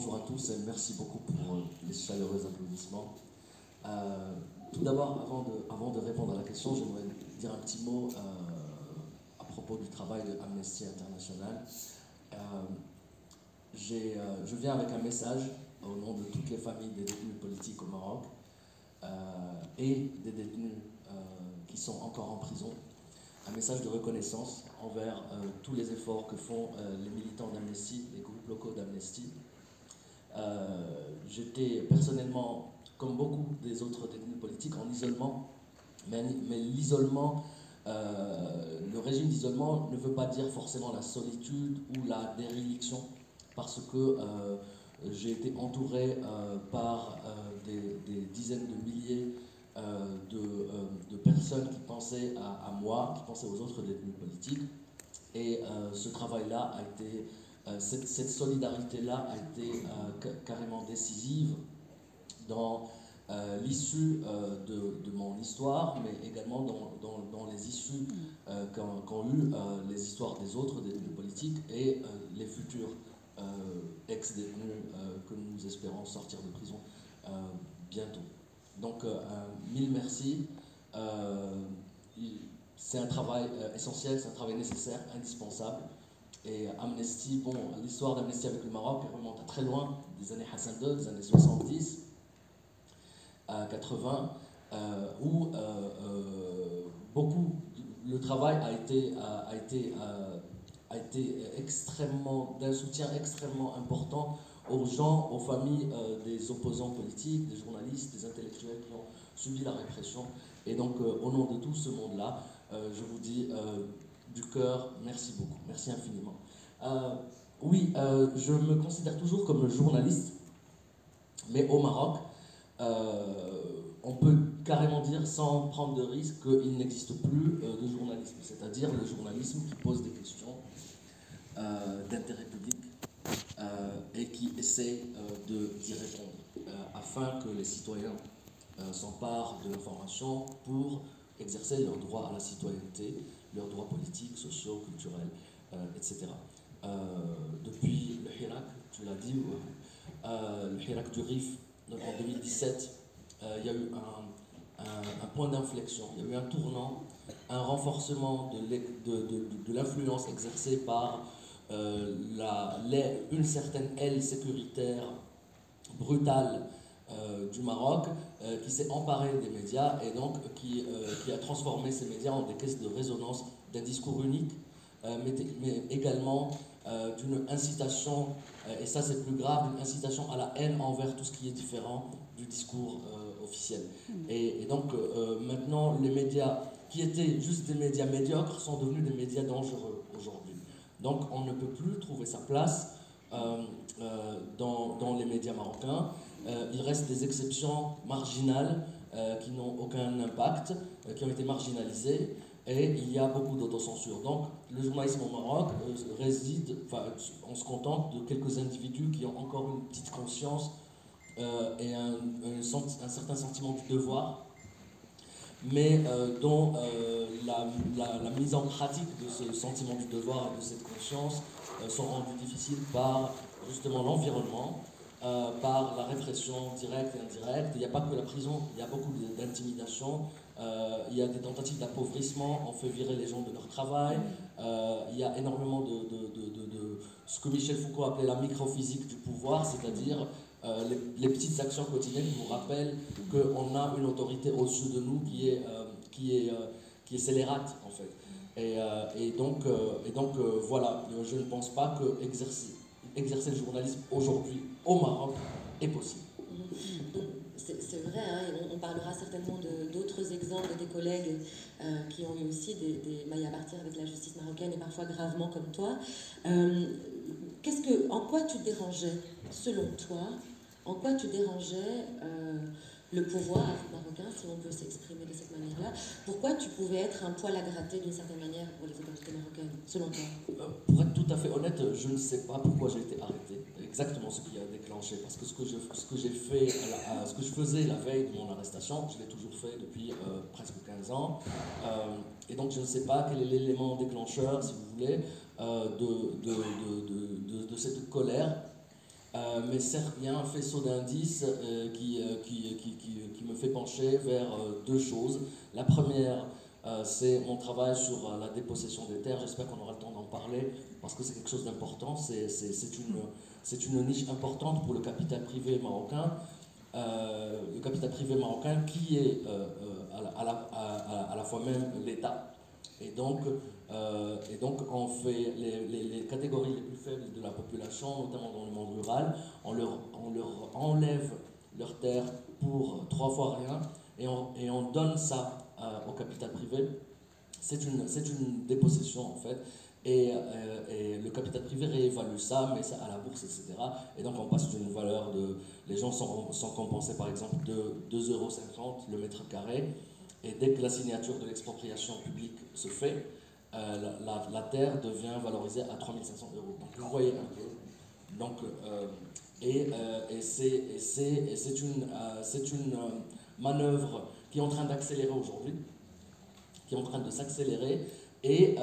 bonjour à tous et merci beaucoup pour les chaleureux applaudissements. Tout d'abord, avant de répondre à la question, j'aimerais dire un petit mot à propos du travail de Amnesty International. Je viens avec un message au nom de toutes les familles des détenus politiques au Maroc et des détenus qui sont encore en prison. Un message de reconnaissance envers tous les efforts que font les militants d'Amnesty, les groupes locaux d'Amnesty. J'étais personnellement, comme beaucoup des autres détenus politiques, en isolement, mais l'isolement, le régime d'isolement ne veut pas dire forcément la solitude ou la déréliction, parce que j'ai été entouré par des dizaines de milliers de personnes qui pensaient à moi, qui pensaient aux autres détenus politiques. Et ce travail-là a été, cette solidarité-là a été carrément décisive dans l'issue de mon histoire, mais également dans les issues qu'ont eu les histoires des autres détenus politiques et les futurs ex-détenus que nous espérons sortir de prison bientôt. Donc, mille merci. C'est un travail essentiel, c'est un travail nécessaire, indispensable. Et Amnesty, bon, l'histoire d'Amnesty avec le Maroc remonte à très loin, des années Hassan II, des années 70, 80, où beaucoup, le travail a été extrêmement, d'un soutien extrêmement important aux gens, aux familles des opposants politiques, des journalistes, des intellectuels qui ont subi la répression. Et donc, au nom de tout ce monde-là, je vous dis du cœur, merci beaucoup, merci infiniment. Oui, je me considère toujours comme journaliste, mais au Maroc, on peut carrément dire, sans prendre de risque, qu'il n'existe plus de journalisme, c'est-à-dire le journalisme qui pose des questions d'intérêt public et qui essaie d'y répondre, afin que les citoyens s'emparent de l'information pour exercer leurs droits à la citoyenneté, leurs droits politiques, sociaux, culturels, etc. Depuis le Hirak, tu l'as dit, le Hirak du Rif en 2017, il y a eu un point d'inflexion, il y a eu un tournant, un renforcement de l'influence exercée par une certaine aile sécuritaire brutale du Maroc qui s'est emparée des médias et donc qui a transformé ces médias en des caisses de résonance d'un discours unique, mais également d'une incitation, et ça c'est plus grave, d'une incitation à la haine envers tout ce qui est différent du discours officiel. Et donc maintenant les médias qui étaient juste des médias médiocres sont devenus des médias dangereux aujourd'hui. Donc on ne peut plus trouver sa place dans les médias marocains. Il reste des exceptions marginales qui n'ont aucun impact, qui ont été marginalisées, et il y a beaucoup d'autocensure. Donc le journalisme au Maroc on se contente de quelques individus qui ont encore une petite conscience et un certain sentiment du devoir, mais dont la mise en pratique de ce sentiment du devoir et de cette conscience sont rendues difficiles par justement l'environnement, par la répression directe et indirecte. Il n'y a pas que la prison, il y a beaucoup d'intimidation, il y a des tentatives d'appauvrissement, on fait virer les gens de leur travail, il y a énormément de ce que Michel Foucault appelait la microphysique du pouvoir, c'est-à-dire les petites actions quotidiennes qui nous rappellent qu'on a une autorité au-dessus de nous qui est scélérate en fait. Et donc voilà, je ne pense pas que exercer le journalisme aujourd'hui au Maroc est possible. C'est vrai, hein, on parlera certainement d'autres exemples de tes collègues qui ont eu aussi des mailles à partir avec la justice marocaine et parfois gravement comme toi. En quoi tu dérangeais, selon toi, en quoi tu dérangeais le pouvoir marocain, si on peut s'exprimer de cette manière-là? Pourquoi tu pouvais être un poil à gratter d'une certaine manière pour les autorités marocaines, selon toi? Pour être tout à fait honnête, je ne sais pas pourquoi j'ai été arrêté, exactement ce qui a déclenché, parce que ce que je faisais la veille de mon arrestation, je l'ai toujours fait depuis presque 15 ans, et donc je ne sais pas quel est l'élément déclencheur, si vous voulez, de cette colère Mais certes, il y a un faisceau d'indices qui me fait pencher vers deux choses. La première, c'est mon travail sur la dépossession des terres. J'espère qu'on aura le temps d'en parler parce que c'est quelque chose d'important. C'est une niche importante pour le capital privé marocain. Le capital privé marocain qui est à la fois même l'État. Et donc on fait les catégories les plus faibles de la population, notamment dans le monde rural, on leur enlève leurs terres pour 3 fois rien et on donne ça au capital privé. C'est une dépossession en fait. Et le capital privé réévalue ça, met ça à la bourse, etc. Et donc on passe d'une valeur de... Les gens sont compensés par exemple de 2,50 € le mètre carré. Et dès que la signature de l'expropriation publique se fait, la terre devient valorisée à 3 500 €. Donc vous voyez un peu. Donc, c'est une manœuvre qui est en train d'accélérer aujourd'hui, qui est en train de s'accélérer. Et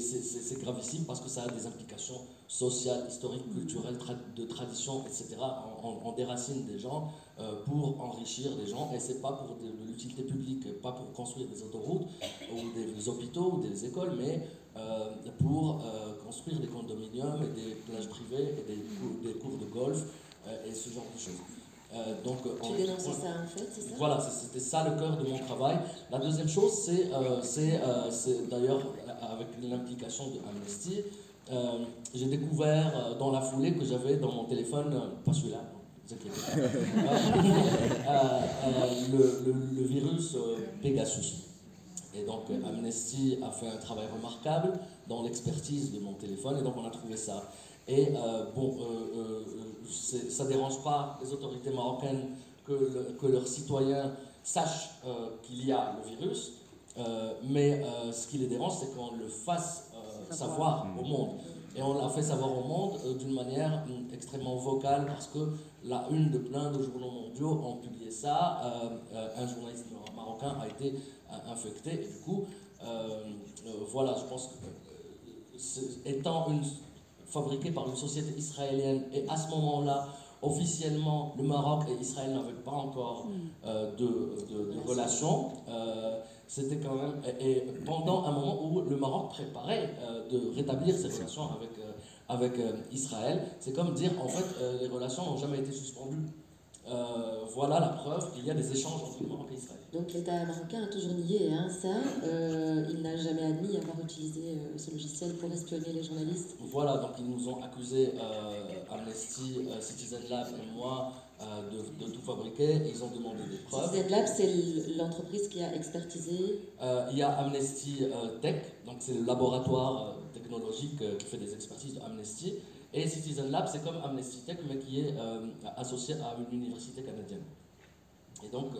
c'est gravissime parce que ça a des implications sociales, historiques, culturelles, de tradition, etc. On déracine des gens pour enrichir les gens, et c'est pas pour de l'utilité publique, pas pour construire des autoroutes ou des hôpitaux ou des écoles, mais pour construire des condominiums et des plages privées et des cours de golf et ce genre de choses. Tu dénonçais ça en fait, c'est ça? Voilà, c'était ça le cœur de mon travail. La deuxième chose, c'est d'ailleurs avec l'implication de Amnesty, j'ai découvert dans la foulée que j'avais dans mon téléphone, pas celui-là, ne vous inquiétez pas, le virus Pegasus. Et donc Amnesty a fait un travail remarquable dans l'expertise de mon téléphone, et donc on a trouvé ça. Et ça ne dérange pas les autorités marocaines que leurs citoyens sachent qu'il y a le virus, mais ce qui les dérange, c'est qu'on le fasse savoir au monde. Et on l'a fait savoir au monde d'une manière extrêmement vocale, parce que la une de plein de journaux mondiaux ont publié ça. Un journaliste marocain a été infecté, et du coup, voilà, je pense que étant fabriqué par une société israélienne, et à ce moment-là, officiellement, le Maroc et Israël n'avaient pas encore de relations. C'était quand même... Et pendant un moment où le Maroc préparait de rétablir ses relations avec Israël, c'est comme dire, en fait, les relations n'ont jamais été suspendues. Voilà la preuve qu'il y a des échanges entre le Maroc et Israël. Donc l'État marocain a toujours nié ça. Il n'a jamais admis avoir utilisé ce logiciel pour espionner les journalistes. Voilà, donc ils nous ont accusés, Amnesty, Citizen Lab et moi, de tout fabriquer. Ils ont demandé des preuves. Citizen Lab, c'est l'entreprise qui a expertisé. Il y a Amnesty Tech, donc c'est le laboratoire technologique qui fait des expertises de Amnesty. Et Citizen Lab, c'est comme Amnesty Tech, mais qui est associé à une université canadienne. Et donc,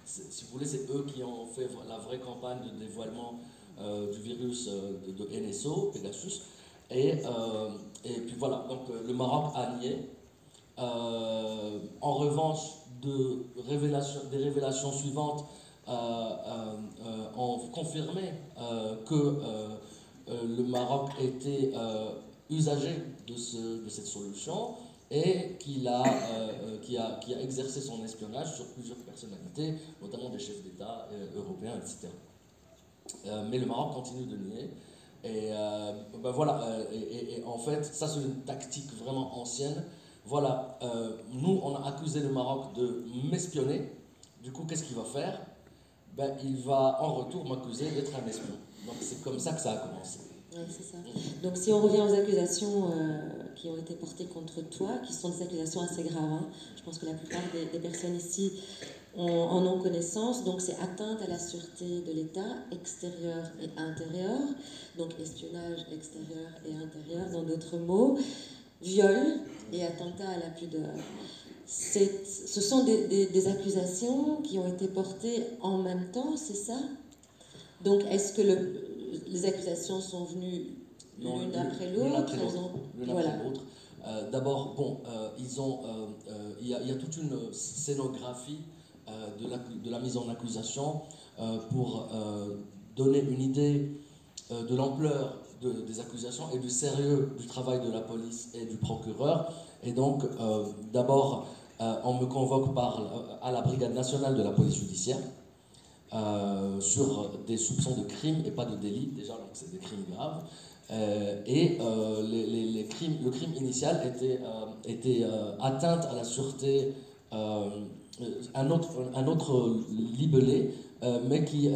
si vous voulez, c'est eux qui ont fait la vraie campagne de dévoilement du virus de NSO, Pegasus. Et puis voilà, donc le Maroc a nié. En revanche, des révélations suivantes ont confirmé que le Maroc était usager de cette solution, et qui a exercé son espionnage sur plusieurs personnalités, notamment des chefs d'État européens, etc. Mais le Maroc continue de nier. Et voilà, et en fait, ça c'est une tactique vraiment ancienne. Voilà, nous on a accusé le Maroc de m'espionner. Du coup, qu'est-ce qu'il va faire? Il va en retour m'accuser d'être un espion. Donc c'est comme ça que ça a commencé. Oui, c'est ça. Donc si on revient aux accusations qui ont été portées contre toi, qui sont des accusations assez graves, je pense que la plupart des personnes ici en ont connaissance. Donc c'est atteinte à la sûreté de l'État, extérieure et intérieure, donc espionnage extérieur et intérieur, dans d'autres mots, viol et attentat à la pudeur. Ce sont des accusations qui ont été portées en même temps, c'est ça? Donc est-ce que les accusations sont venues l'une après l'autre? L'une après l'autre. D'abord, il y a toute une scénographie de la mise en accusation pour donner une idée de l'ampleur des accusations et du sérieux du travail de la police et du procureur. Et donc, d'abord, on me convoque à la Brigade nationale de la police judiciaire sur des soupçons de crimes et pas de délits, déjà, donc c'est des crimes graves. Le crime initial était atteinte à la sûreté, un autre libellé, mais qui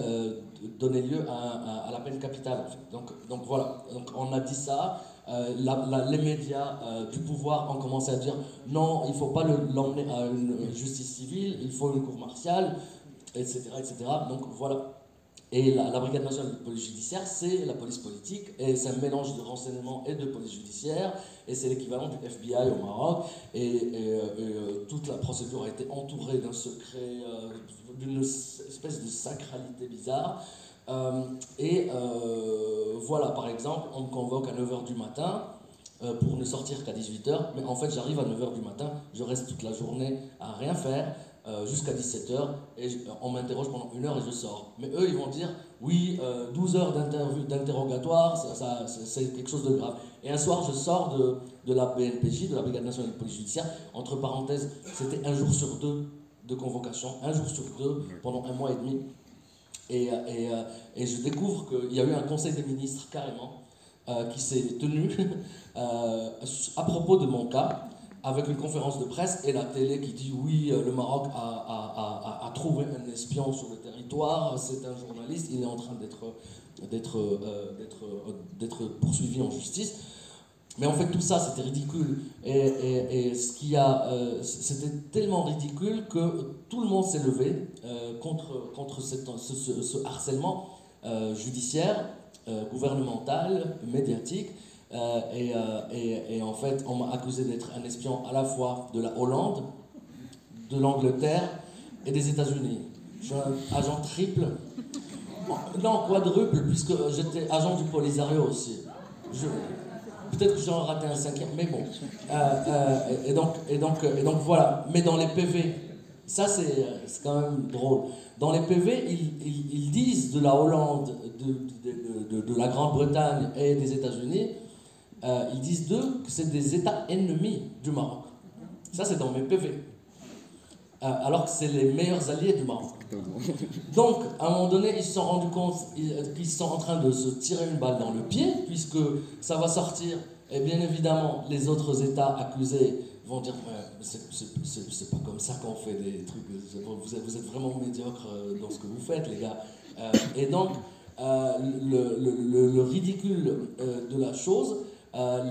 donnait lieu à la peine capitale. En fait. Donc voilà, donc on a dit ça. Les médias du pouvoir ont commencé à dire non, il ne faut pas l'emmener à une justice civile, il faut une cour martiale, etc. etc. Donc voilà. Et la Brigade nationale de police judiciaire, c'est la police politique, et c'est un mélange de renseignement et de police judiciaire, et c'est l'équivalent du FBI au Maroc, et toute la procédure a été entourée d'un secret, d'une espèce de sacralité bizarre. Voilà, par exemple, on me convoque à 9h du matin pour ne sortir qu'à 18h, mais en fait j'arrive à 9h du matin, je reste toute la journée à rien faire, jusqu'à 17h, et on m'interroge pendant 1 heure et je sors. Mais eux, ils vont dire, oui, 12 heures d'interrogatoire, c'est quelque chose de grave. Et un soir, je sors de la BNPJ, de la Brigade nationale de police judiciaire, entre parenthèses, c'était 1 jour sur 2 de convocation, 1 jour sur 2 pendant 1 mois et demi. Et je découvre qu'il y a eu un conseil des ministres, carrément, qui s'est tenu à propos de mon cas, avec une conférence de presse et la télé qui dit oui, le Maroc a trouvé un espion sur le territoire, c'est un journaliste, il est en train d'être poursuivi en justice. Mais en fait tout ça c'était ridicule et c'était tellement ridicule que tout le monde s'est levé contre ce harcèlement judiciaire, gouvernemental, médiatique. Et en fait, on m'a accusé d'être un espion à la fois de la Hollande, de l'Angleterre et des États-Unis. Je suis un agent triple, non, quadruple, puisque j'étais agent du Polisario aussi. Peut-être que j'en raté un 5e, mais bon. Et donc voilà. Mais dans les PV, ça c'est quand même drôle. Dans les PV, ils disent de la Hollande, de la Grande-Bretagne et des États-Unis, ils disent d'eux que c'est des États ennemis du Maroc. Ça, c'est dans mes PV. Alors que c'est les meilleurs alliés du Maroc. Donc, à un moment donné, ils se sont rendus compte qu'ils sont en train de se tirer une balle dans le pied, puisque ça va sortir, et bien évidemment, les autres États accusés vont dire c'est pas comme ça qu'on fait des trucs, vous êtes vraiment médiocres dans ce que vous faites, les gars. Et donc, le ridicule de la chose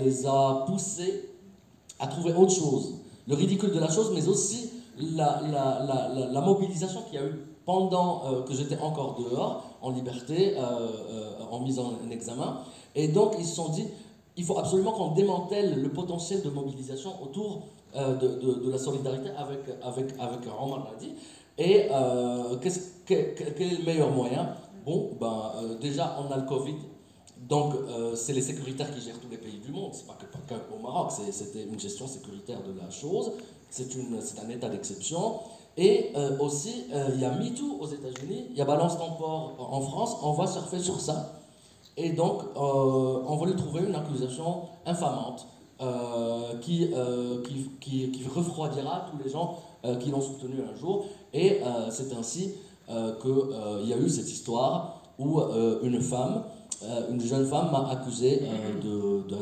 les a poussés à trouver autre chose. Le ridicule de la chose, mais aussi la mobilisation qu'il y a eu pendant que j'étais encore dehors, en liberté, en mise en examen. Et donc, ils se sont dit, il faut absolument qu'on démantèle le potentiel de mobilisation autour de la solidarité avec Omar Radi. Et quel est le meilleur moyen? Bon, déjà, on a le Covid. Donc, c'est les sécuritaires qui gèrent tous les pays du monde. C'est pas qu'au Maroc, c'était une gestion sécuritaire de la chose. C'est un état d'exception. Et aussi, il y a MeToo aux États-Unis, il y a Balance ton port en France. On va surfer sur ça. Et donc, on va lui trouver une accusation infamante qui refroidira tous les gens qui l'ont soutenu un jour. Et c'est ainsi qu'il y a eu cette histoire où une jeune femme m'a accusé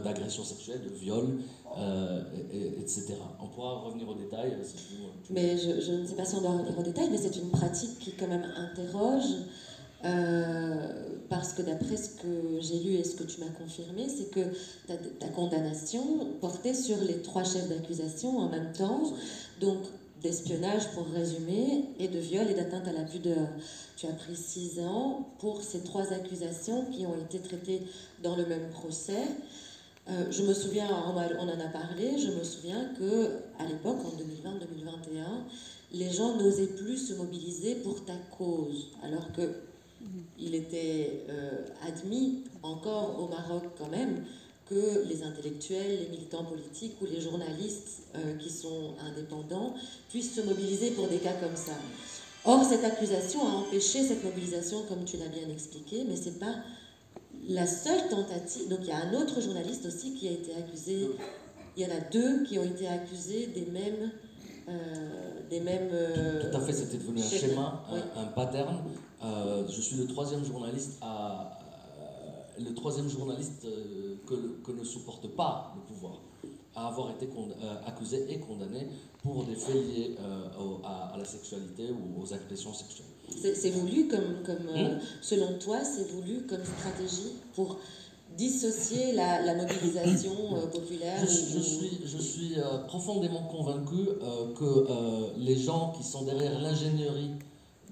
d'agression sexuelle, de viol, etc. On pourra revenir aux détails. Mais je ne sais pas si on doit revenir aux détails, mais c'est une pratique qui quand même interroge, parce que d'après ce que j'ai lu et ce que tu m'as confirmé, c'est que ta condamnation portait sur les 3 chefs d'accusation en même temps, donc d'espionnage pour résumer, et de viol et d'atteinte à la pudeur. Tu as pris 6 ans pour ces 3 accusations qui ont été traitées dans le même procès. Je me souviens, on en a parlé, je me souviens qu'à l'époque, en 2020-2021, les gens n'osaient plus se mobiliser pour ta cause, alors qu'il était admis encore au Maroc quand même que les intellectuels, les militants politiques ou les journalistes qui sont indépendants puissent se mobiliser pour des cas comme ça. Or, cette accusation a empêché cette mobilisation, comme tu l'as bien expliqué, mais ce n'est pas la seule tentative, donc il y a un autre journaliste aussi qui a été accusé, il y en a deux qui ont été accusés des mêmes... Tout à fait, c'était devenu un schéma, oui. un pattern. Je suis le troisième journaliste que ne supporte pas le pouvoir, à avoir été accusé et condamné pour des faits liés à la sexualité ou aux agressions sexuelles. C'est voulu selon toi, c'est voulu comme stratégie pour dissocier la mobilisation populaire? Je suis profondément convaincu que les gens qui sont derrière l'ingénierie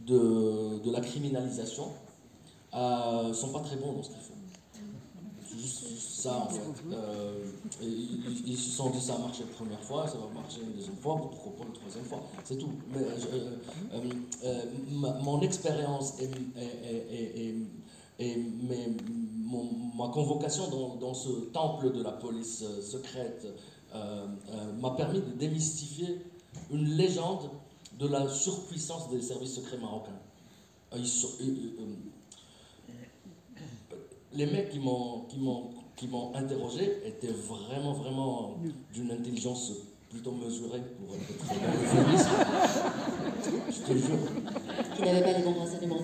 de la criminalisation sont pas très bons dans ce qu'ils font. C'est juste ça en fait. Ils se sont dit ça a marché la première fois, ça va marcher une deuxième fois, pourquoi pas une troisième fois, c'est tout. Mais mon expérience et ma convocation dans ce temple de la police secrète m'a permis de démystifier une légende de la surpuissance des services secrets marocains. Les mecs qui m'ont interrogé étaient vraiment d'une intelligence plutôt mesurée pour être très euphémiste. Je te jure. Qui n'avaient pas les bons renseignements,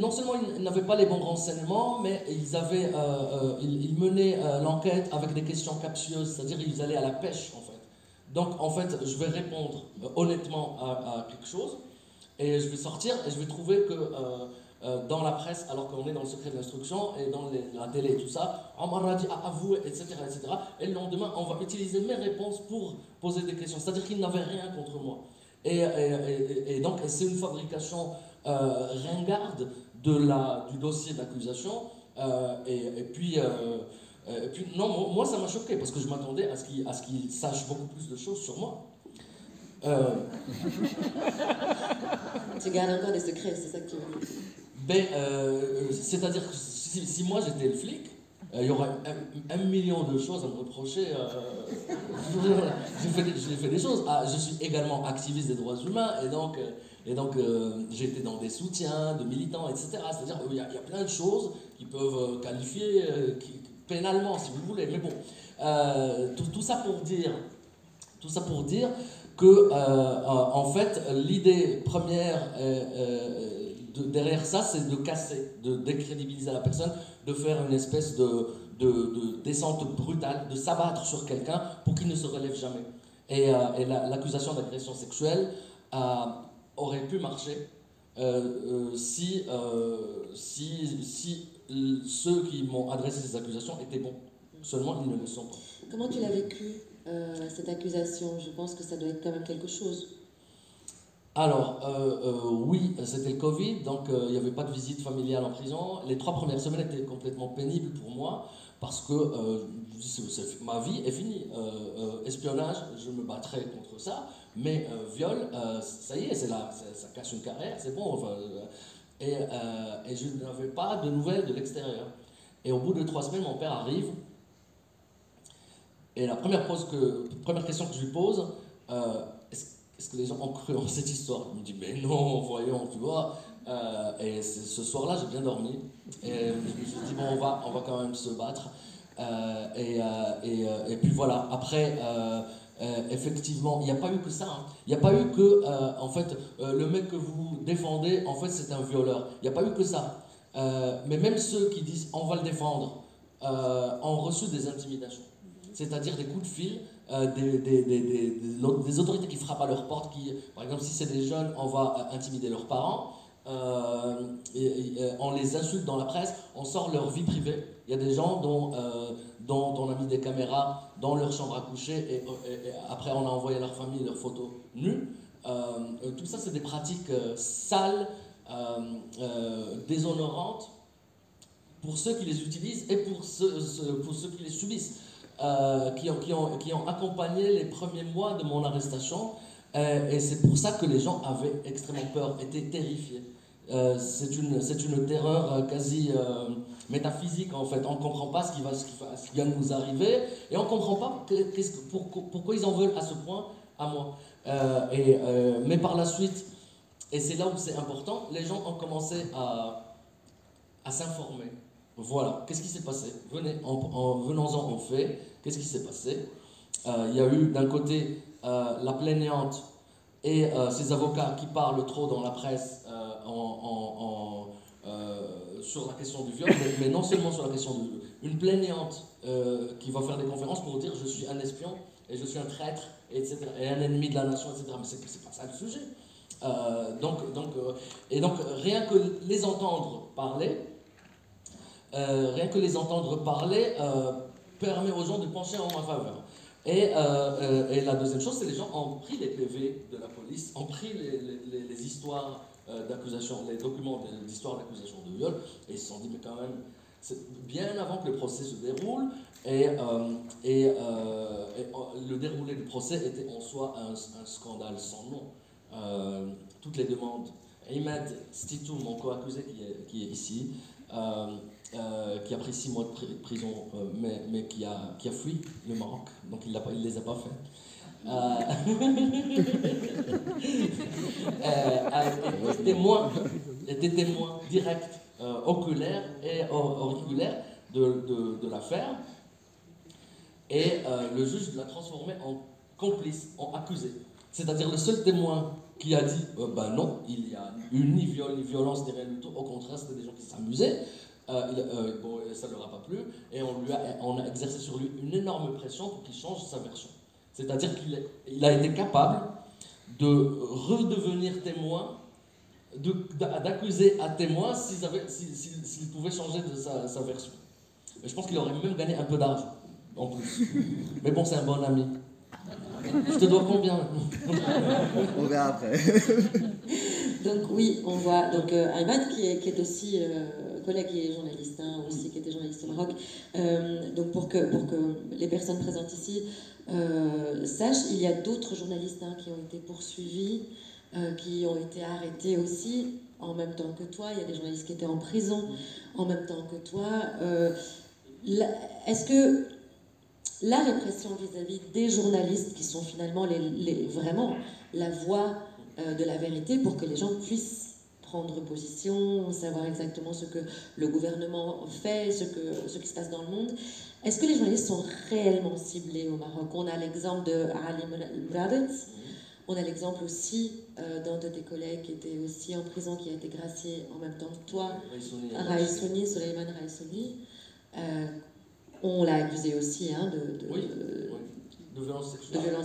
Non seulement ils n'avaient pas les bons renseignements, mais ils menaient l'enquête avec des questions captieuses, c'est-à-dire ils allaient à la pêche en fait. Donc en fait, je vais répondre honnêtement à quelque chose, et je vais sortir et je vais trouver que dans la presse, alors qu'on est dans le secret de l'instruction, et dans la télé et tout ça, on m'a dit à avouer, etc., etc. Et le lendemain, on va utiliser mes réponses pour poser des questions. C'est-à-dire qu'ils n'avaient rien contre moi. Et donc, c'est une fabrication ringarde du dossier d'accusation. Et puis, non, moi, ça m'a choqué, parce que je m'attendais à ce qu'ils sachent beaucoup plus de choses sur moi. Tu gardes encore des secrets, c'est ça que tu veux dire. C'est-à-dire que si moi j'étais le flic, il y aurait un million de choses à me reprocher. J'ai fait des choses. Je suis également activiste des droits humains, et donc j'étais dans des soutiens de militants, etc. C'est-à-dire qu'il y a plein de choses qui peuvent qualifier pénalement, si vous voulez. Mais bon, tout ça pour dire que, en fait, l'idée première derrière ça, c'est de casser, de décrédibiliser la personne, de faire une espèce de descente brutale, de s'abattre sur quelqu'un pour qu'il ne se relève jamais. Et l'accusation d'agression sexuelle aurait pu marcher si ceux qui m'ont adressé ces accusations étaient bons. Seulement, ils ne le sont pas. Comment tu l'as vécu, cette accusation? Je pense que ça doit être quand même quelque chose. Alors, oui, c'était le Covid, donc il n'y avait pas de visite familiale en prison. Les 3 premières semaines étaient complètement pénibles pour moi, parce que ma vie est finie. Espionnage, je me battrai contre ça, mais viol, ça y est, ça casse une carrière, c'est bon. Enfin, et je n'avais pas de nouvelles de l'extérieur. Et au bout de 3 semaines, mon père arrive, et la première question que je lui pose, est-ce que les gens ont cru en cette histoire? Il me dit, mais non, voyons, tu vois. Et ce soir-là, j'ai bien dormi. Et je me suis dit, bon, on va quand même se battre. Et puis voilà. Après, effectivement, il n'y a pas eu que ça. Hein. Il n'y a pas eu que, en fait, le mec que vous défendez, en fait, c'est un violeur. Il n'y a pas eu que ça. Mais même ceux qui disent, on va le défendre, ont reçu des intimidations. C'est-à-dire des coups de fil. Des autorités qui frappent à leur porte, par exemple, si c'est des jeunes, on va intimider leurs parents, on les insulte dans la presse, on sort leur vie privée. Il y a des gens dont on a mis des caméras dans leur chambre à coucher, et après on a envoyé à leur famille leurs photos nues. Tout ça, c'est des pratiques sales, déshonorantes pour ceux qui les utilisent et pour ceux qui les subissent. Qui ont accompagné les premiers mois de mon arrestation, et c'est pour ça que les gens avaient extrêmement peur, étaient terrifiés. C'est une terreur quasi métaphysique en fait. On ne comprend pas ce qui vient de nous arriver, et on ne comprend pas pourquoi ils en veulent à ce point à moi. Mais par la suite, et c'est là où c'est important, les gens ont commencé à s'informer. Voilà, qu'est-ce qui s'est passé? Venons-en au fait, qu'est-ce qui s'est passé? Il y a eu d'un côté la plaignante et ses avocats qui parlent trop dans la presse sur la question du viol, mais non seulement sur la question du viol. Une plaignante qui va faire des conférences pour dire je suis un espion et je suis un traître, etc., et un ennemi de la nation, etc. Mais c'est pas ça le sujet. Donc rien que les entendre parler, permet aux gens de pencher en ma faveur. Et la deuxième chose, c'est que les gens ont pris les PV de la police, ont pris les histoires d'accusation, les documents d'histoire d'accusation de viol, et ils se sont dit, mais quand même, c'est bien avant que le procès se déroule, et le déroulé du procès était en soi un scandale sans nom. Toutes les demandes. Imad Stitou, mon co-accusé qui est ici, qui a pris 6 mois de prison, mais qui a fui le Maroc, donc il ne les a pas fait. Était témoin direct, oculaire et auriculaire de l'affaire. Et le juge l'a transformé en complice, en accusé. C'est-à-dire le seul témoin qui a dit ben non, il y a eu ni viol, ni violence, ni rien du tout. Au contraire, c'était des gens qui s'amusaient. Bon, ça ne leur a pas plu. Et on a exercé sur lui une énorme pression pour qu'il change sa version. C'est-à-dire qu'il a été capable de redevenir témoin, d'accuser à témoin s'il pouvait changer de sa version. Et je pense qu'il aurait même gagné un peu d'argent, en plus. Mais bon, c'est un bon ami. Je te dois combien? On verra après. Donc oui, on voit donc Ayman qui est aussi collègue qui est journaliste, hein, aussi qui était journaliste au Maroc. Donc pour que les personnes présentes ici sachent, il y a d'autres journalistes qui ont été poursuivis, qui ont été arrêtés aussi en même temps que toi. Il y a des journalistes qui étaient en prison en même temps que toi. Est-ce que la répression vis-à-vis des journalistes, qui sont finalement vraiment la voix de la vérité pour que les gens puissent prendre position, savoir exactement ce que le gouvernement fait, ce qui se passe dans le monde, est-ce que les journalistes sont réellement ciblés au Maroc? On a l'exemple de Ali Mradet, on a l'exemple aussi d'un de tes collègues qui était aussi en prison, qui a été gracié en même temps que toi, Soleiman Raïsouni. On l'a accusé aussi de violence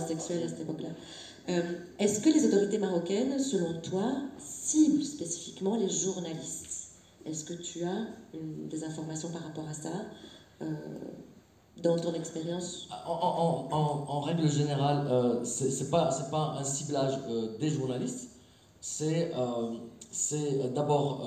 sexuelle à cette époque-là. Est-ce que les autorités marocaines, selon toi, ciblent spécifiquement les journalistes? Est-ce que tu as des informations par rapport à ça dans ton expérience? En règle générale, c'est pas un ciblage des journalistes, c'est d'abord...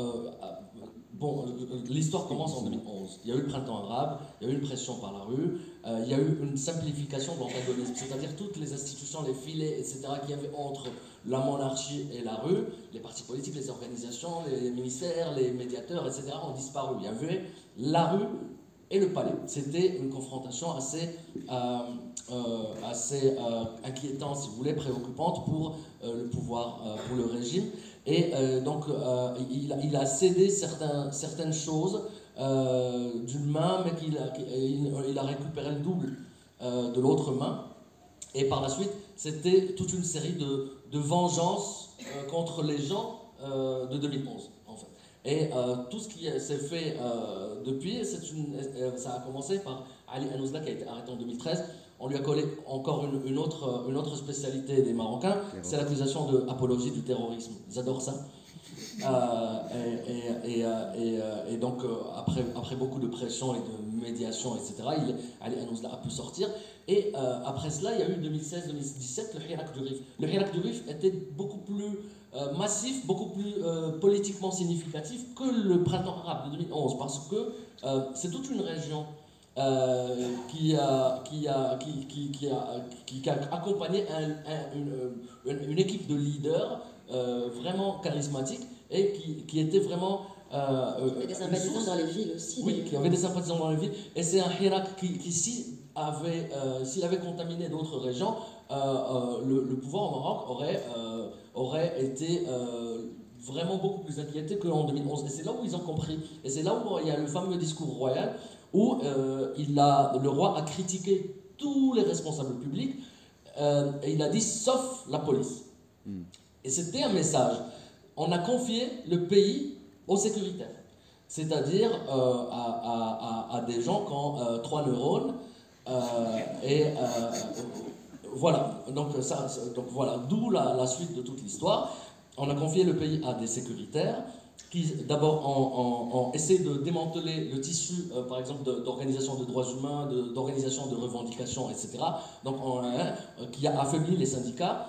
Bon, l'histoire commence en 2011. Il y a eu le printemps arabe, il y a eu une pression par la rue, il y a eu une simplification de l'antagonisme, c'est-à-dire toutes les institutions, les filets, etc., qu'il y avait entre la monarchie et la rue, les partis politiques, les organisations, les ministères, les médiateurs, etc., ont disparu. Il y avait la rue et le palais. C'était une confrontation assez inquiétante, si vous voulez, préoccupante pour le pouvoir, pour le régime. Et donc, il a cédé certaines choses d'une main, mais il a récupéré le double de l'autre main. Et par la suite, c'était toute une série de vengeances contre les gens de 2011, en fait. Et tout ce qui s'est fait depuis, ça a commencé par Ali Hanouzla qui a été arrêté en 2013. On lui a collé encore une autre spécialité des Marocains, c'est l'accusation d'apologie du terrorisme. Ils adorent ça. Et donc, après beaucoup de pression et de médiation, etc., Ali Hanouzla a pu sortir. Et après cela, il y a eu 2016-2017 le Hirak du Rif. Le Hirak du Rif était beaucoup plus massif, beaucoup plus politiquement significatif que le printemps arabe de 2011, parce que c'est toute une région qui a accompagné une équipe de leaders vraiment charismatiques et qui était vraiment... il y avait des sympathisants dans les villes aussi. Oui, qui avait des sympathisants dans les villes. Et c'est un Hirak qui s'il avait contaminé d'autres régions, le pouvoir au Maroc aurait été vraiment beaucoup plus inquiétés qu'en 2011. Et c'est là où ils ont compris. Et c'est là où il y a le fameux discours royal où le roi a critiqué tous les responsables publics et il a dit sauf la police. Et c'était un message. On a confié le pays aux sécuritaires. C'est-à-dire à des gens qui ont 3 neurones voilà, donc voilà, d'où la suite de toute l'histoire. On a confié le pays à des sécuritaires qui d'abord ont essayé de démanteler le tissu, par exemple, d'organisation de droits humains, d'organisation de revendications, etc. Donc qui a affaibli les syndicats.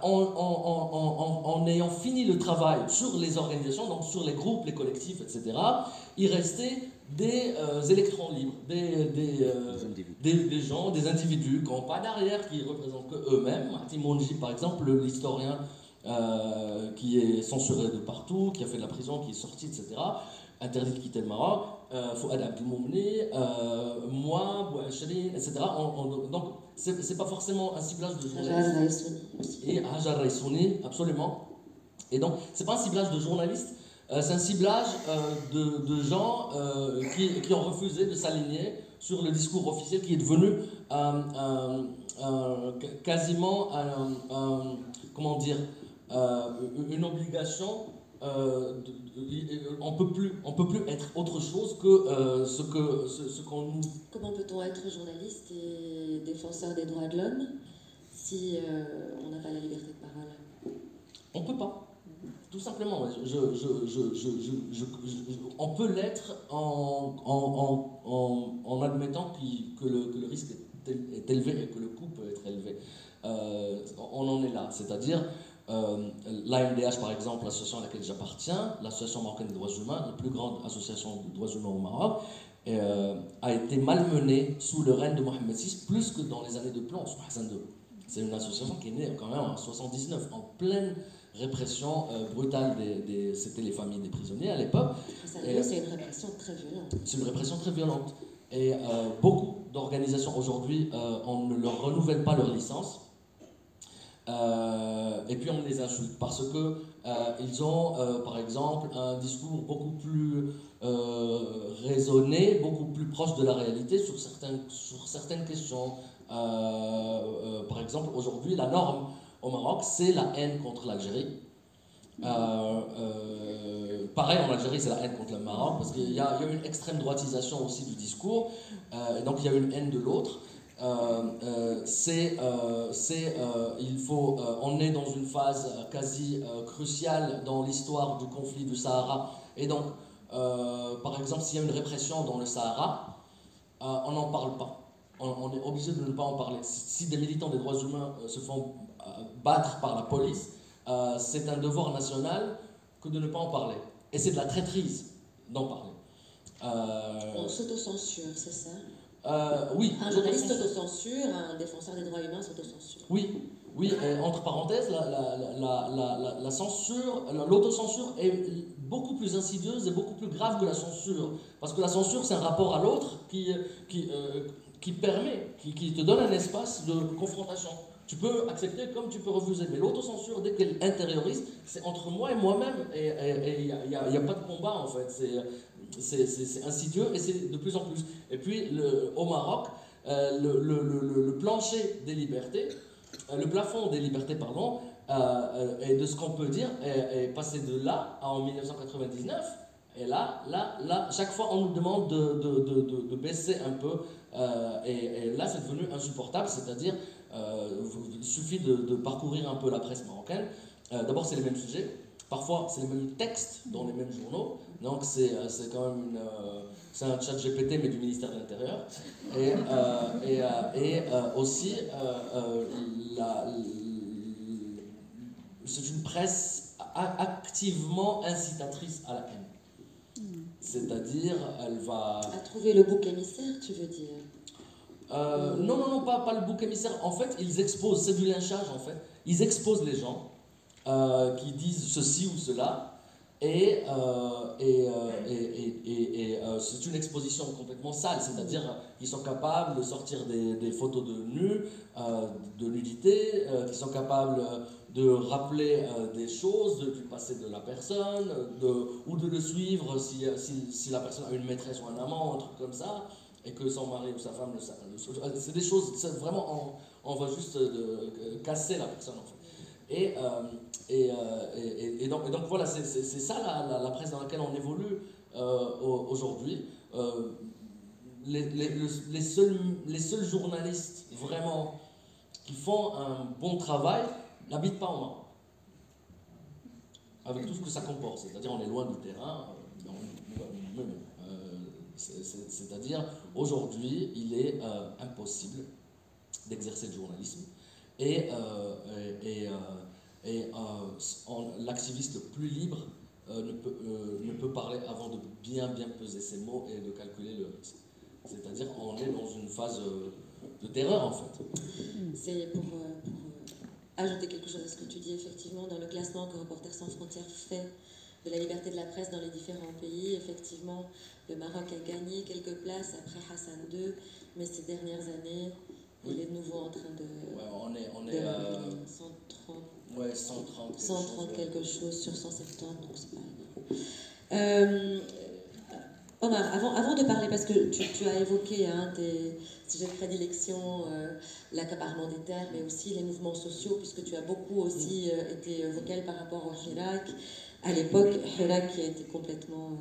En ayant fini le travail sur les organisations, donc sur les groupes, les collectifs, etc., il restait des électrons libres, des gens, des individus qui n'ont pas d'arrière, qui représentent que eux-mêmes. Timonji, par exemple, l'historien qui est censuré de partout, qui a fait de la prison, qui est sorti, etc., interdit de quitter le Maroc, Fouad Abdelmoumni, moi, Bouachri, etc. Donc, c'est pas forcément un ciblage de journalistes. Et Hajar Raissouni, absolument. Et donc, c'est pas un ciblage de journalistes, c'est un ciblage de gens qui ont refusé de s'aligner sur le discours officiel qui est devenu quasiment comment dire, une obligation. On peut plus être autre chose que ce qu'on nous... Comment peut-on être journaliste et défenseur des droits de l'homme si on n'a pas la liberté de parole? On peut pas. Tout simplement. On peut l'être en admettant que le risque est élevé et que le coût peut être élevé. On en est là. C'est-à-dire... l'AMDH, par exemple, l'association à laquelle j'appartiens, l'association marocaine des droits humains, la plus grande association de droits humains au Maroc, a été malmenée sous le règne de Mohamed VI plus que dans les années de plomb sous Hassan II. C'est une association qui est née quand même en 1979, en pleine répression brutale c'était les familles des prisonniers à l'époque. C'est une répression très violente. C'est une répression très violente. Et beaucoup d'organisations aujourd'hui, on ne leur renouvelle pas leur licence. Et puis on les insulte parce que ils ont par exemple un discours beaucoup plus raisonné, beaucoup plus proche de la réalité sur certaines questions. Par exemple, aujourd'hui, la norme au Maroc, c'est la haine contre l'Algérie. Pareil, en Algérie, c'est la haine contre le Maroc parce qu'il y a une extrême droitisation aussi du discours, et donc il y a une haine de l'autre. On est dans une phase quasi cruciale dans l'histoire du conflit du Sahara. Et donc, par exemple, s'il y a une répression dans le Sahara, on n'en parle pas. On est obligé de ne pas en parler. Si des militants des droits humains se font battre par la police, c'est un devoir national que de ne pas en parler. Et c'est de la traîtrise d'en parler. On s'autocensure, c'est ça? Oui. Un journaliste s'autocensure, un défenseur des droits humains s'autocensure. Oui, entre parenthèses, la censure, l'autocensure est beaucoup plus insidieuse et beaucoup plus grave que la censure. Parce que la censure, c'est un rapport à l'autre qui te donne un espace de confrontation. Tu peux accepter comme tu peux refuser. Mais l'autocensure, dès qu'elle intériorise, c'est entre moi et moi-même. Et il n'y a pas de combat, en fait. C'est insidieux et c'est de plus en plus. Et puis, au Maroc, le plancher des libertés, le plafond des libertés, pardon, et de ce qu'on peut dire, est passé de là en 1999. Et là, chaque fois, on nous demande de baisser un peu. Et là, c'est devenu insupportable. C'est-à-dire, il suffit de parcourir un peu la presse marocaine. D'abord, c'est les mêmes sujets. Parfois, c'est les mêmes textes dans les mêmes journaux. Donc, c'est quand même c'est un chat GPT, mais du ministère de l'Intérieur. Et aussi, c'est une presse activement incitatrice à la haine. C'est-à-dire, elle va... À trouver le bouc émissaire, tu veux dire? Non, pas le bouc émissaire. En fait, ils exposent, c'est du lynchage en fait. Ils exposent les gens qui disent ceci ou cela. Et, c'est une exposition complètement sale, c'est-à-dire qu'ils sont capables de sortir des photos de nus, de nudité, qu'ils sont capables de rappeler des choses du passé de la personne, ou de le suivre si la personne a une maîtresse ou un amant, un truc comme ça, et que son mari ou sa femme c'est des choses, c'est vraiment, on va juste casser la personne en fait. Et donc voilà, c'est ça la presse dans laquelle on évolue aujourd'hui. Les seuls journalistes vraiment qui font un bon travail n'habitent pas au Maroc. Avec tout ce que ça comporte, c'est-à-dire on est loin du terrain. C'est-à-dire aujourd'hui, il est impossible d'exercer le journalisme. L'activiste le plus libre ne peut parler avant de bien peser ses mots et de calculer le risque. C'est-à-dire on est dans une phase de terreur en fait. C'est pour ajouter quelque chose à ce que tu dis, effectivement, dans le classement que Reporters sans frontières fait de la liberté de la presse dans les différents pays, effectivement, le Maroc a gagné quelques places après Hassan II, mais ces dernières années, il est de nouveau en train de... Ouais, on est 130 quelque chose sur 170, donc c'est pas énorme. Omar, avant de parler, parce que tu as évoqué tes sujets de prédilection, l'accaparement des terres, mais aussi les mouvements sociaux, puisque tu as beaucoup aussi été vocal par rapport au Hirak. À l'époque, Hirak qui a été complètement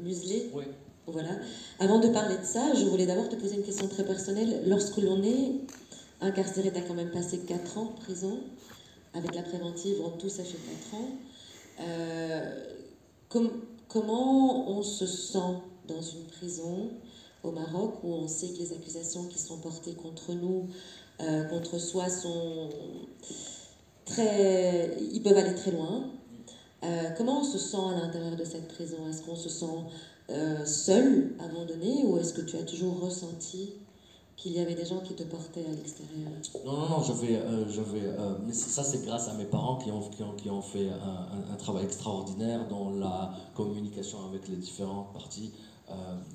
muselé. Oui. Voilà. Avant de parler de ça, je voulais d'abord te poser une question très personnelle. Lorsque l'on est incarcéré, tu as quand même passé 4 ans de prison. Avec la préventive, en tout, ça fait 4 ans. Comment on se sent dans une prison au Maroc où on sait que les accusations qui sont portées contre nous, contre soi, ils peuvent aller très loin. Comment on se sent à l'intérieur de cette prison? Est-ce qu'on se sent seul, abandonné, ou est-ce que tu as toujours ressenti qu'il y avait des gens qui te portaient à l'extérieur? Non, mais ça c'est grâce à mes parents qui ont fait un travail extraordinaire dans la communication avec les différentes parties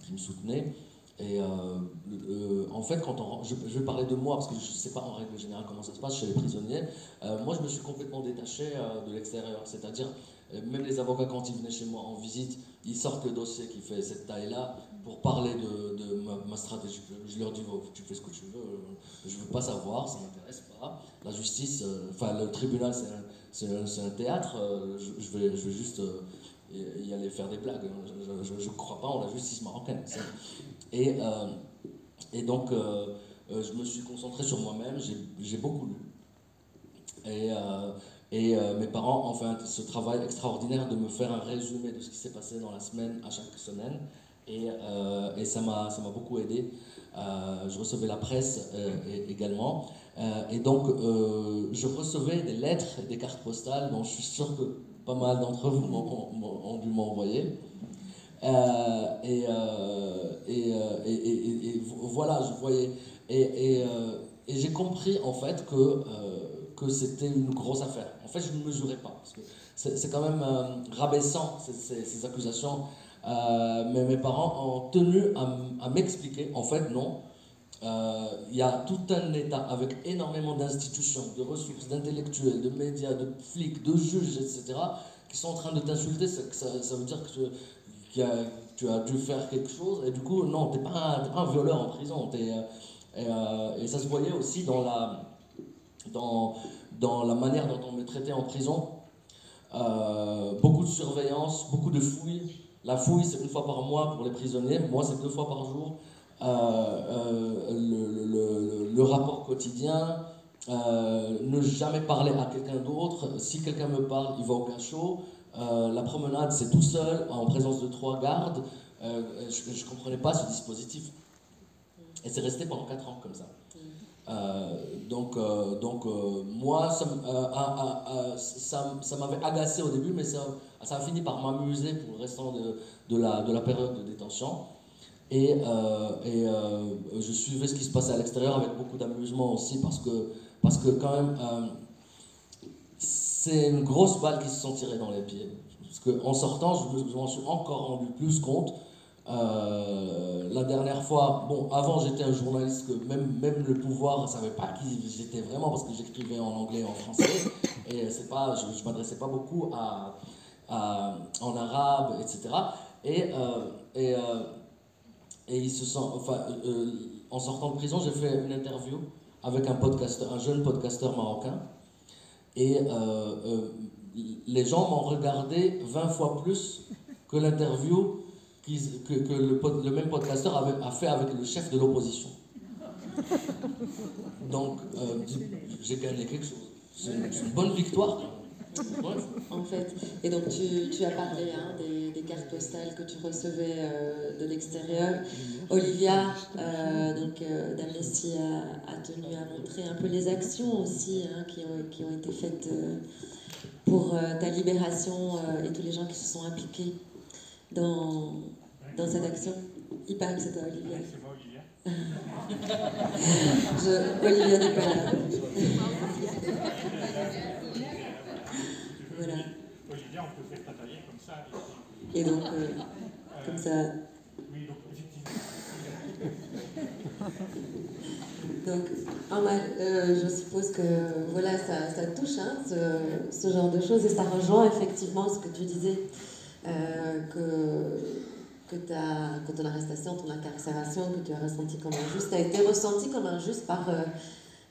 qui me soutenaient. Et en fait, je vais parler de moi, parce que je ne sais pas en règle générale comment ça se passe chez les prisonniers. Moi, je me suis complètement détaché de l'extérieur. C'est-à-dire, même les avocats, quand ils venaient chez moi en visite, ils sortent le dossier qui fait cette taille-là pour parler de ma stratégie. Je leur dis, oh, tu fais ce que tu veux, je ne veux pas savoir, ça ne m'intéresse pas. La justice, le tribunal, c'est un théâtre, je vais juste y aller faire des blagues. Je ne crois pas en la justice marocaine. Et donc, je me suis concentré sur moi-même, j'ai beaucoup lu. Et mes parents ont fait ce travail extraordinaire de me faire un résumé de ce qui s'est passé dans la semaine, à chaque semaine. Et ça m'a beaucoup aidé. Je recevais la presse également. Et donc, je recevais des lettres et des cartes postales dont je suis sûr que pas mal d'entre vous ont dû m'envoyer. Et voilà, je voyais. Et j'ai compris en fait que c'était une grosse affaire. En fait, je ne mesurais pas. Parce que c'est quand même rabaissant, ces accusations. Mais mes parents ont tenu à m'expliquer. En fait, non. Il y a tout un État avec énormément d'institutions, de ressources, d'intellectuels, de médias, de flics, de juges, etc., qui sont en train de t'insulter. Ça veut dire que tu as dû faire quelque chose, et du coup, non, t'es pas un violeur en prison. Et ça se voyait aussi dans la manière dont on me traitait en prison. Beaucoup de surveillance, beaucoup de fouilles. La fouille, c'est 1 fois par mois pour les prisonniers. Moi, c'est 2 fois par jour. Le rapport quotidien, ne jamais parler à quelqu'un d'autre. Si quelqu'un me parle, il va au cachot. La promenade, c'est tout seul, en présence de 3 gardes. Je ne comprenais pas ce dispositif. Et c'est resté pendant 4 ans comme ça. Donc moi, ça m'avait agacé au début, mais ça a fini par m'amuser pour le restant de la période de détention. Et je suivais ce qui se passait à l'extérieur avec beaucoup d'amusement aussi, parce que quand même, c'est une grosse balle qui se sont tirées dans les pieds. Parce qu'en sortant, je m'en suis encore rendu plus compte. La dernière fois, bon, avant j'étais un journaliste que même le pouvoir ne savait pas qui j'étais vraiment parce que j'écrivais en anglais et en français et c'est pas, je ne m'adressais pas beaucoup en arabe, etc. Et ils se sont, enfin, en sortant de prison, j'ai fait une interview avec un jeune podcasteur marocain et les gens m'ont regardé 20 fois plus que l'interview que le même podcasteur a fait avec le chef de l'opposition. Donc, j'ai gagné quelque chose. C'est une bonne victoire. Ouais. En fait, et donc tu as parlé des cartes postales que tu recevais de l'extérieur. Olivia, d'Amnesty a tenu à montrer un peu les actions aussi qui ont été faites pour ta libération et tous les gens qui se sont impliqués dans cette action. Il paraît que c'est toi, Olivia. C'est moi, Olivia. Olivia n'est pas là. Voilà. Olivia, on peut faire travailler comme ça. Et donc, comme ça. Oui, donc effectivement. Donc, je suppose que voilà, ça touche ce genre de choses et ça rejoint effectivement ce que tu disais, que ton arrestation, ton incarcération, que tu as ressenti comme injuste, a été ressenti comme injuste par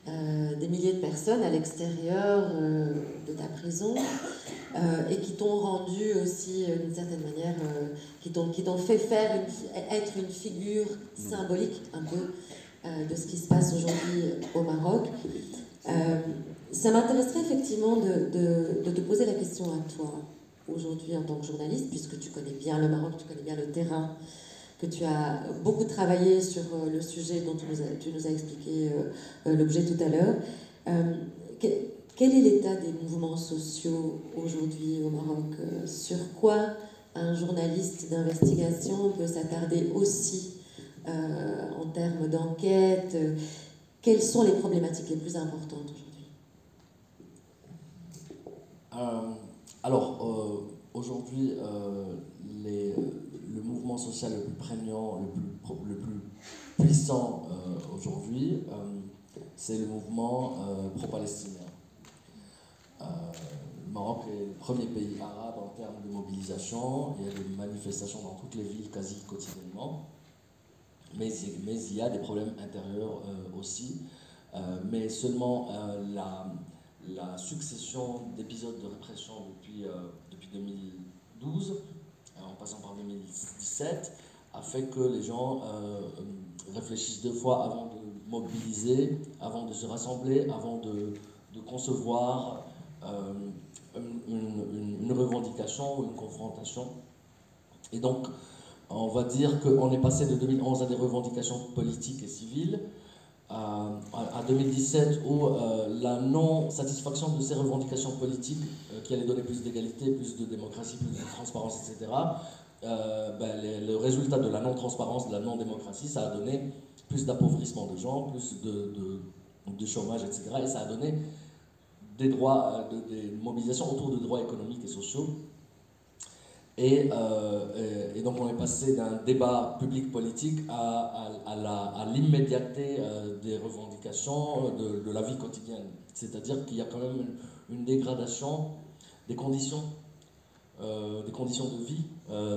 des milliers de personnes à l'extérieur de ta prison et qui t'ont rendu aussi d'une certaine manière, qui t'ont fait être une figure symbolique un peu de ce qui se passe aujourd'hui au Maroc. Ça m'intéresserait effectivement de te poser la question à toi aujourd'hui en tant que journaliste, puisque tu connais bien le Maroc, tu connais bien le terrain, que tu as beaucoup travaillé sur le sujet dont tu nous as expliqué l'objet tout à l'heure. Quel est l'état des mouvements sociaux aujourd'hui au Maroc? Sur quoi un journaliste d'investigation peut s'attarder aussi en termes d'enquête? Quelles sont les problématiques les plus importantes aujourd'hui? Alors, aujourd'hui, le mouvement social le plus prégnant, le plus puissant aujourd'hui, c'est le mouvement pro-palestinien. Le Maroc est le premier pays arabe en termes de mobilisation. Il y a des manifestations dans toutes les villes quasi quotidiennement. Mais il y a des problèmes intérieurs aussi. Mais seulement la succession d'épisodes de répression depuis 2012, en passant par 2017, a fait que les gens réfléchissent deux fois avant de mobiliser, avant de se rassembler, avant de concevoir une revendication ou une confrontation. Et donc, on va dire qu'on est passé de 2011 à des revendications politiques et civiles, à 2017 où la non-satisfaction de ces revendications politiques qui allaient donner plus d'égalité, plus de démocratie, plus de transparence, etc., le résultat de la non-transparence, de la non-démocratie, ça a donné plus d'appauvrissement de gens, plus de chômage, etc. Et ça a donné des droits, des mobilisations autour de droits économiques et sociaux. Et donc on est passé d'un débat public-politique à l'immédiateté des revendications de la vie quotidienne. C'est-à-dire qu'il y a quand même une dégradation des conditions de vie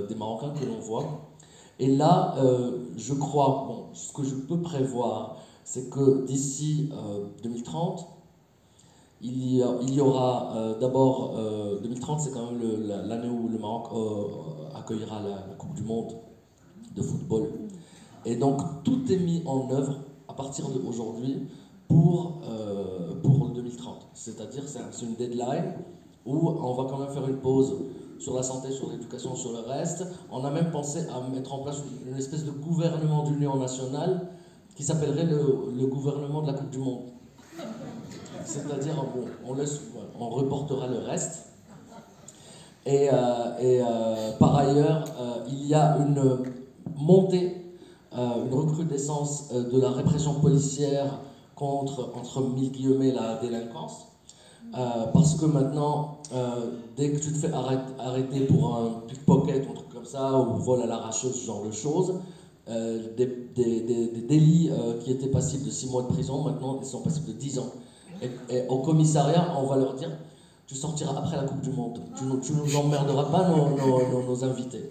des Marocains que l'on voit. Et là, je crois, bon, ce que je peux prévoir, c'est que d'ici 2030, il y aura d'abord, 2030 c'est quand même l'année où le Maroc accueillera la Coupe du Monde de football. Et donc tout est mis en œuvre à partir d'aujourd'hui pour le 2030. C'est-à-dire c'est une deadline où on va quand même faire une pause sur la santé, sur l'éducation, sur le reste. On a même pensé à mettre en place une espèce de gouvernement d'union nationale qui s'appellerait le gouvernement de la Coupe du Monde. C'est-à-dire, bon, on reportera le reste. Et par ailleurs, il y a une montée, une recrudescence de la répression policière contre, entre mille guillemets, la délinquance. Parce que maintenant, dès que tu te fais arrêter pour un pickpocket ou un truc comme ça, ou vol à l'arracheuse, ce genre de choses, des délits qui étaient passibles de 6 mois de prison, maintenant ils sont passibles de 10 ans. Et au commissariat, on va leur dire, tu sortiras après la Coupe du Monde, tu nous emmerderas pas nos invités.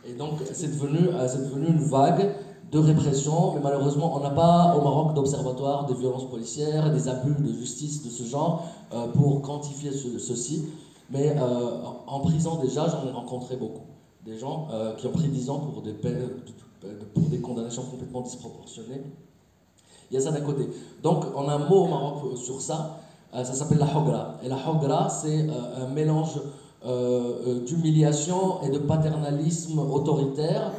Et donc c'est devenu une vague de répression, mais malheureusement on n'a pas au Maroc d'observatoire des violences policières, des abus de justice de ce genre pour quantifier ceci. Mais en prison déjà, j'en ai rencontré beaucoup. Des gens qui ont pris 10 ans pour des condamnations complètement disproportionnées. Il y a ça d'un côté. Donc on a un mot au Maroc sur ça, ça s'appelle la hogra. Et la hogra, c'est un mélange d'humiliation et de paternalisme autoritaire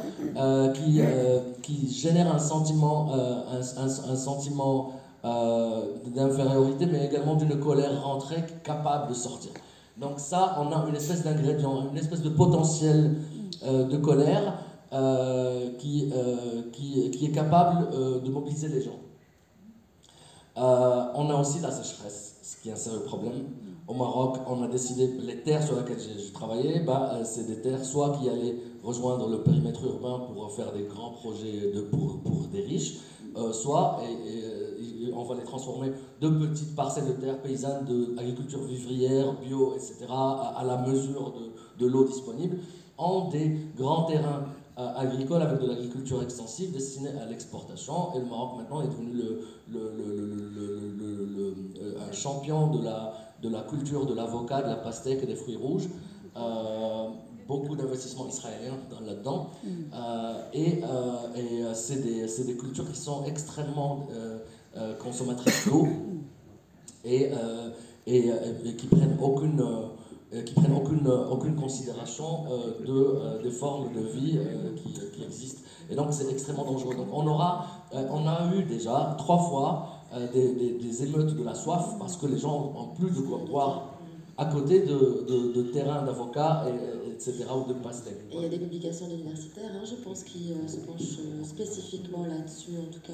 qui génère un sentiment, un sentiment d'infériorité, mais également d'une colère rentrée capable de sortir. Donc ça, on a une espèce d'ingrédient, une espèce de potentiel de colère qui est capable de mobiliser les gens. On a aussi la sécheresse, ce qui est un sérieux problème. Au Maroc, on a décidé, les terres sur lesquelles j'ai travaillé, c'est des terres soit qui allaient rejoindre le périmètre urbain pour faire des grands projets pour des riches, soit on va les transformer de petites parcelles de terre paysannes d'agriculture vivrière, bio, etc., à la mesure de l'eau disponible, en des grands terrains agricoles avec de l'agriculture extensive destinée à l'exportation. Et le Maroc maintenant est devenu un champion de la culture de l'avocat, de la pastèque et des fruits rouges. Beaucoup d'investissements israéliens là-dedans. C'est des cultures qui sont extrêmement consommatrices d'eau et qui prennent aucune considération des formes de vie qui existent. Et donc c'est extrêmement dangereux. Donc on a eu déjà 3 fois des émeutes de la soif parce que les gens ont plus de quoi boire à côté de terrains d'avocats, etc., ou de pastèques. Et il y a des publications d'universitaires, je pense, qui se penchent spécifiquement là-dessus, en tout cas,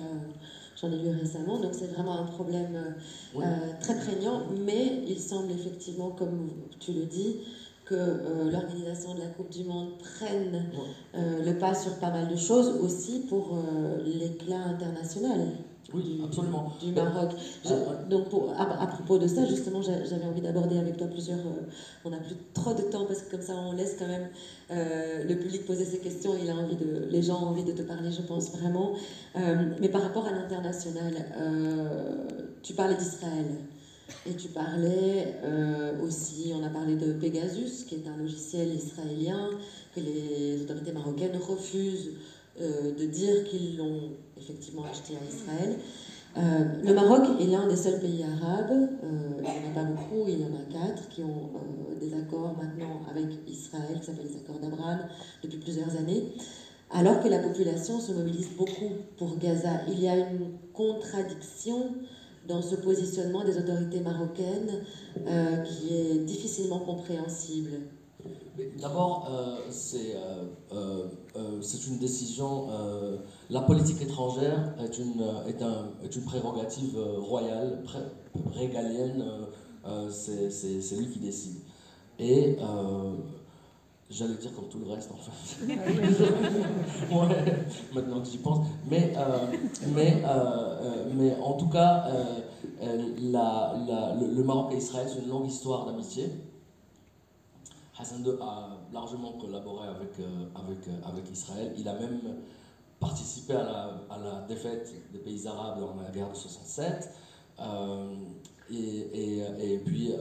j'en ai lu récemment, donc c'est vraiment un problème très prégnant, mais il semble effectivement, comme tu le dis, que l'organisation de la Coupe du Monde prenne le pas sur pas mal de choses, aussi pour l'éclat international. Oui, absolument. Du Maroc. Donc, à propos de ça, justement, j'avais envie d'aborder avec toi plusieurs... on n'a plus trop de temps parce que comme ça, on laisse quand même le public poser ses questions. Les gens ont envie de te parler, je pense, vraiment. Mais par rapport à l'international, tu parlais d'Israël. Et tu parlais aussi, on a parlé de Pegasus, qui est un logiciel israélien que les autorités marocaines refusent de dire qu'ils l'ont effectivement acheté à Israël. Le Maroc est l'un des seuls pays arabes, il n'y en a pas beaucoup, il y en a 4 qui ont des accords maintenant avec Israël, qui s'appellent les accords d'Abraham, depuis plusieurs années, alors que la population se mobilise beaucoup pour Gaza. Il y a une contradiction dans ce positionnement des autorités marocaines qui est difficilement compréhensible. D'abord, c'est une décision. La politique étrangère est une prérogative royale, régalienne. C'est lui qui décide. Et j'allais dire comme tout le reste, en fait. Ouais, maintenant que j'y pense. Mais en tout cas, le Maroc et Israël, c'est une longue histoire d'amitié. Hassan II a largement collaboré avec Israël. Il a même participé à la défaite des pays arabes dans la guerre de 67. Et puis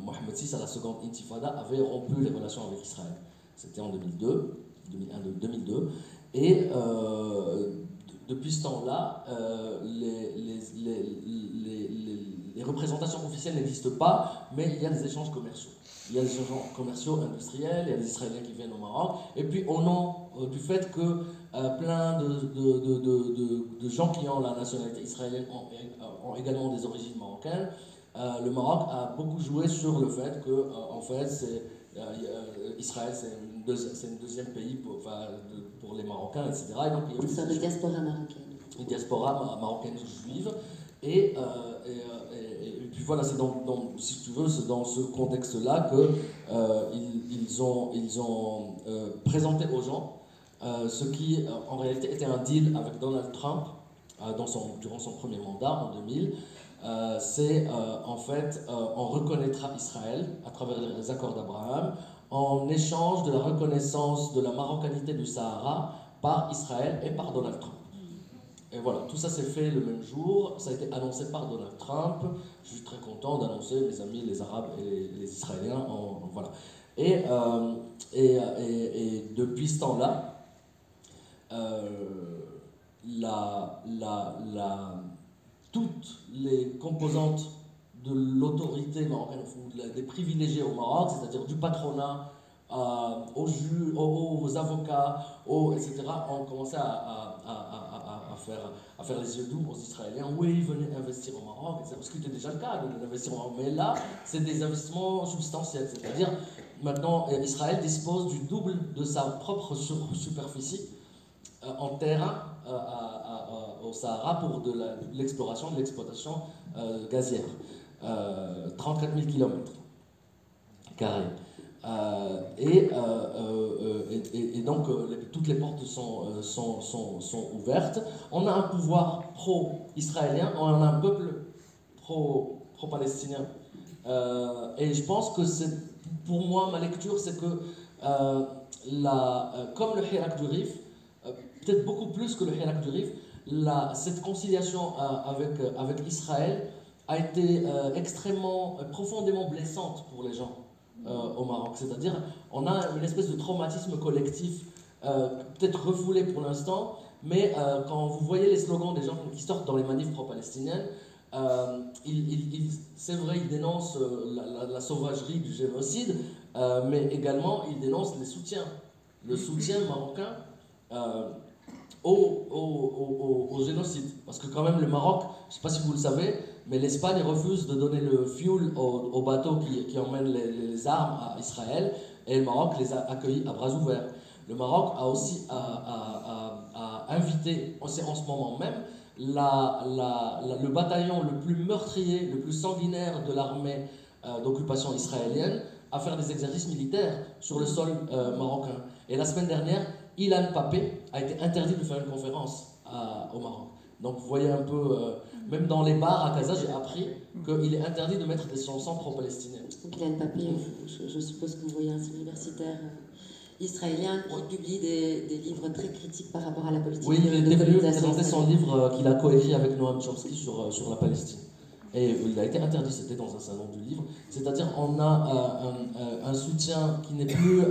Mohamed VI, à la seconde intifada, avait rompu les relations avec Israël. C'était en 2002. Et depuis ce temps-là, les représentations officielles n'existent pas, mais il y a des échanges commerciaux. Il y a des échanges commerciaux industriels, il y a des Israéliens qui viennent au Maroc, et puis au nom du fait que plein de gens qui ont la nationalité israélienne ont également des origines marocaines, le Maroc a beaucoup joué sur le fait que, en fait, Israël, c'est un deuxième pays pour les Marocains, etc. Et donc, il y a une sorte de diaspora marocaine. Une diaspora marocaine juive. Et puis voilà, c'est si tu veux, c'est dans ce contexte-là que ils ont présenté aux gens ce qui, en réalité, était un deal avec Donald Trump durant son premier mandat en 2000. En fait, on reconnaîtra Israël à travers les accords d'Abraham en échange de la reconnaissance de la marocanité du Sahara par Israël et par Donald Trump. Et voilà, tout ça s'est fait le même jour, ça a été annoncé par Donald Trump. Je suis très content d'annoncer mes amis, les Arabes et les Israéliens. Voilà. Et depuis ce temps-là, toutes les composantes de l'autorité marocaine, des privilégiés au Maroc, c'est-à-dire du patronat aux avocats, etc., ont commencé à faire les yeux doux aux Israéliens. Oui, venez investir au Maroc, ce qui était déjà le cas d'investir au Maroc. Mais là, c'est des investissements substantiels. C'est-à-dire, maintenant, Israël dispose du double de sa propre superficie en terrain au Sahara pour de l'exploration, de l'exploitation gazière. 34 000 km carrés. Et donc toutes les portes sont ouvertes. On a un pouvoir pro-israélien, on a un peuple pro-palestinien. Et je pense que pour moi, ma lecture, c'est que comme le Hirak du Rif, peut-être beaucoup plus que le Hirak du Rif, cette conciliation avec Israël a été profondément blessante pour les gens au Maroc. C'est-à-dire, on a une espèce de traumatisme collectif, peut-être refoulé pour l'instant, mais quand vous voyez les slogans des gens qui sortent dans les manifs pro-palestiniennes, c'est vrai, ils dénoncent la sauvagerie du génocide, mais également ils dénoncent le soutien marocain au génocide. Parce que quand même le Maroc, je ne sais pas si vous le savez, mais l'Espagne refuse de donner le fuel aux bateaux qui emmènent les armes à Israël, et le Maroc les a accueillis à bras ouverts. Le Maroc a aussi invité, en ce moment même, le bataillon le plus meurtrier, le plus sanguinaire de l'armée d'occupation israélienne à faire des exercices militaires sur le sol marocain. Et la semaine dernière, Ilan Pappé a été interdit de faire une conférence au Maroc. Donc vous voyez un peu, même dans les bars à Casa, j'ai appris qu'il est interdit de mettre des chansons pro-palestiniennes. Donc Ilan Pappé, je suppose que vous voyez un universitaire israélien qui publie des livres très critiques par rapport à la politique. Oui, il est venu présenter son livre qu'il a coécrit avec Noam Chomsky sur la Palestine. Et il a été interdit, c'était dans un salon du livre. C'est-à-dire on a un soutien qui n'est plus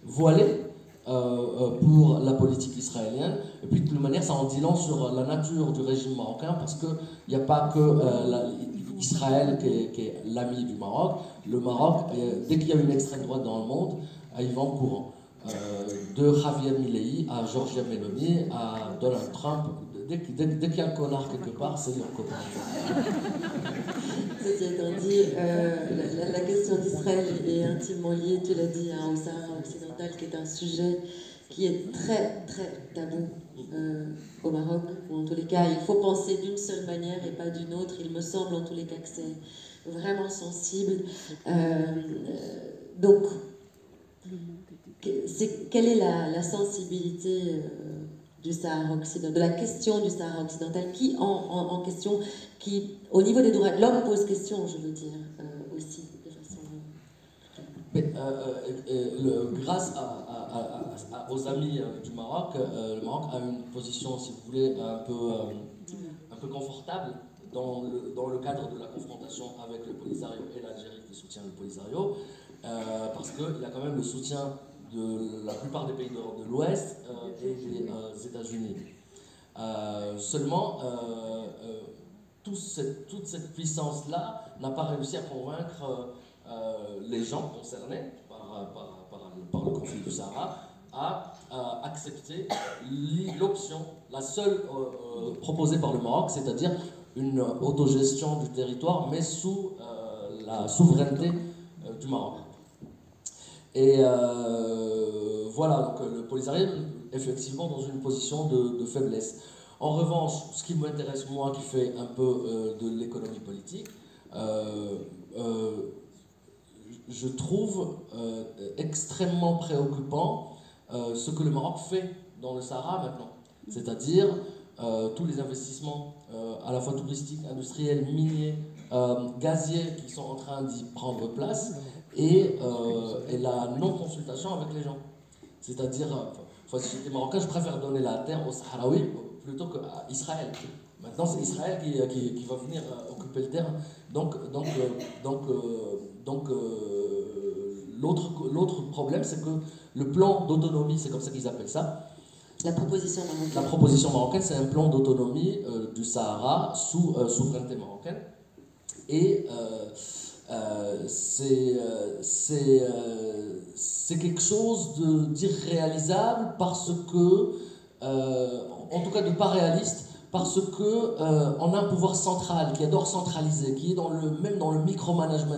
voilé pour la politique israélienne. Et puis de toute manière, ça en dit long sur la nature du régime marocain, parce qu'il n'y a pas que Israël qui est l'ami du Maroc. Le Maroc, dès qu'il y a une extrême droite dans le monde, il va en courant. De Javier Milei à Giorgia Meloni à Donald Trump, dès qu'il y a un connard quelque part, c'est leur copain. Ceci étant dit, la question d'Israël est intimement liée, tu l'as dit, au Sahara occidental, qui est un sujet qui est très très tabou au Maroc, ou en tous les cas, il faut penser d'une seule manière et pas d'une autre. Il me semble en tous les cas que c'est vraiment sensible. Donc, quelle est la sensibilité du Sahara occidental, de la question du Sahara occidental, qui en question, qui au niveau des droits de l'homme pose question, je veux dire, aussi de façon. Mais grâce aux amis du Maroc, le Maroc a une position, si vous voulez, un peu confortable dans le cadre de la confrontation avec le Polisario et l'Algérie qui soutient le Polisario, parce qu'il a quand même le soutien de la plupart des pays d'Europe de l'Ouest et des États-Unis. Seulement, toute cette puissance-là n'a pas réussi à convaincre les gens concernés par le conflit du Sahara à accepter l'option, la seule proposée par le Maroc, c'est-à-dire une autogestion du territoire, mais sous la souveraineté du Maroc. Et voilà, donc le Polisario est effectivement dans une position de faiblesse. En revanche, ce qui m'intéresse, moi, qui fait un peu de l'économie politique, je trouve extrêmement préoccupant ce que le Maroc fait dans le Sahara maintenant. C'est-à-dire tous les investissements à la fois touristiques, industriels, miniers, gaziers qui sont en train d'y prendre place et la non-consultation avec les gens. C'est-à-dire, si j'étais marocain, je préfère donner la terre aux Sahraouis plutôt qu'à Israël. Maintenant, c'est Israël qui va venir occuper le terrain. Donc l'autre problème, c'est que le plan d'autonomie, c'est comme ça qu'ils appellent ça. La proposition marocaine. La proposition marocaine, c'est un plan d'autonomie du Sahara sous souveraineté marocaine. Et c'est quelque chose d'irréalisable parce que, en tout cas de pas réaliste, parce que on a un pouvoir central qui adore centraliser, qui est même dans le micromanagement.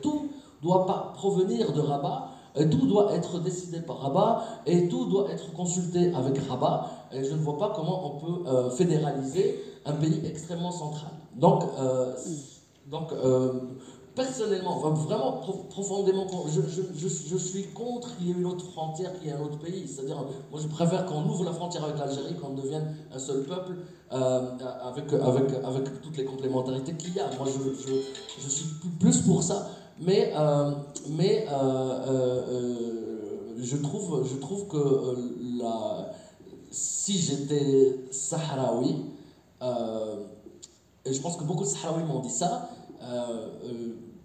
Tout doit pas provenir de Rabat, et tout doit être décidé par Rabat, et tout doit être consulté avec Rabat. Et je ne vois pas comment on peut fédéraliser un pays extrêmement central. Donc personnellement, vraiment profondément, je suis contre qu'il y ait une autre frontière, qu'il y ait un autre pays. C'est-à-dire, moi je préfère qu'on ouvre la frontière avec l'Algérie, qu'on devienne un seul peuple, avec toutes les complémentarités qu'il y a. Moi je suis plus pour ça, mais je trouve que si j'étais sahraoui, et je pense que beaucoup de Sahraouis m'ont dit ça,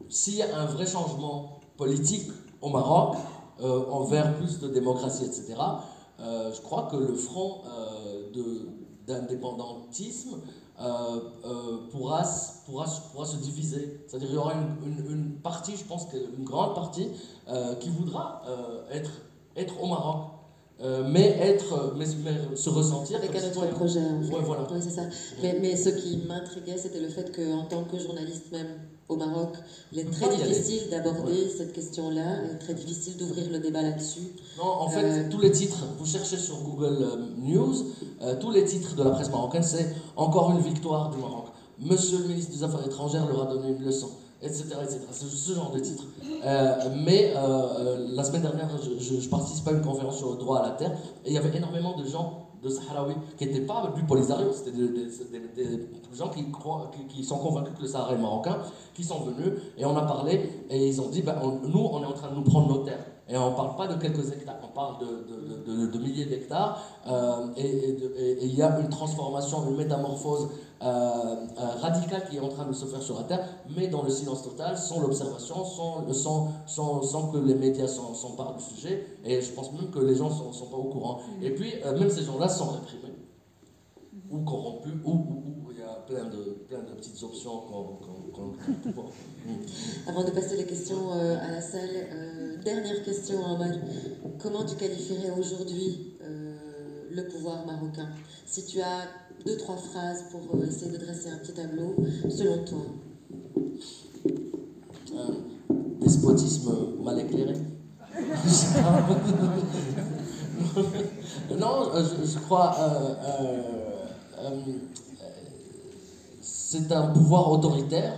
s'il y a un vrai changement politique au Maroc, envers plus de démocratie, etc., je crois que le front d'indépendantisme pourra se diviser. C'est-à-dire qu'il y aura une partie, je pense une grande partie, qui voudra être au Maroc. Mais se ressentir avec un autre projet. Ouais, voilà. Oui, c'est ça. Mais ce qui m'intriguait, c'était le fait qu'en tant que journaliste même au Maroc, il est très difficile d'aborder cette question-là, il est très difficile d'ouvrir le débat là-dessus. Non, en fait, tous les titres, vous cherchez sur Google News, tous les titres de la presse marocaine, c'est « Encore une victoire du Maroc ». « Monsieur le ministre des Affaires étrangères leur a donné une leçon », etc. C'est ce genre de titres. Mais la semaine dernière, je participais à une conférence sur le droit à la terre, et il y avait énormément de gens de Sahraouis qui n'étaient pas du Polisario, c'était des gens qui sont convaincus que le Sahara est marocain, qui sont venus, et on a parlé, et ils ont dit, nous, on est en train de nous prendre nos terres. Et on ne parle pas de quelques hectares, on parle de milliers d'hectares, et il y a une transformation, une métamorphose radicale qui est en train de se faire sur la terre, mais dans le silence total, sans l'observation, sans que les médias s'emparent du sujet, et je pense même que les gens ne sont pas au courant. Et puis, même ces gens-là sont réprimés, ou corrompus, ou il y a plein de petites options qu'on peut voir. Avant de passer les questions à la salle, dernière question, Omar. Comment tu qualifierais aujourd'hui le pouvoir marocain? Si tu as 2-3 phrases pour essayer de dresser un petit tableau, selon toi. Despotisme mal éclairé. Non, je crois... c'est un pouvoir autoritaire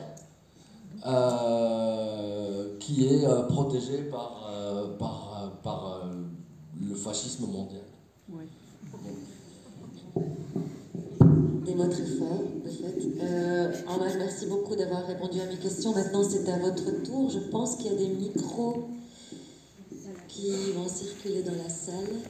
qui est protégé par le fascisme mondial. Oui. Des mots très forts, de fait. Omar, merci beaucoup d'avoir répondu à mes questions. Maintenant, c'est à votre tour. Je pense qu'il y a des micros qui vont circuler dans la salle.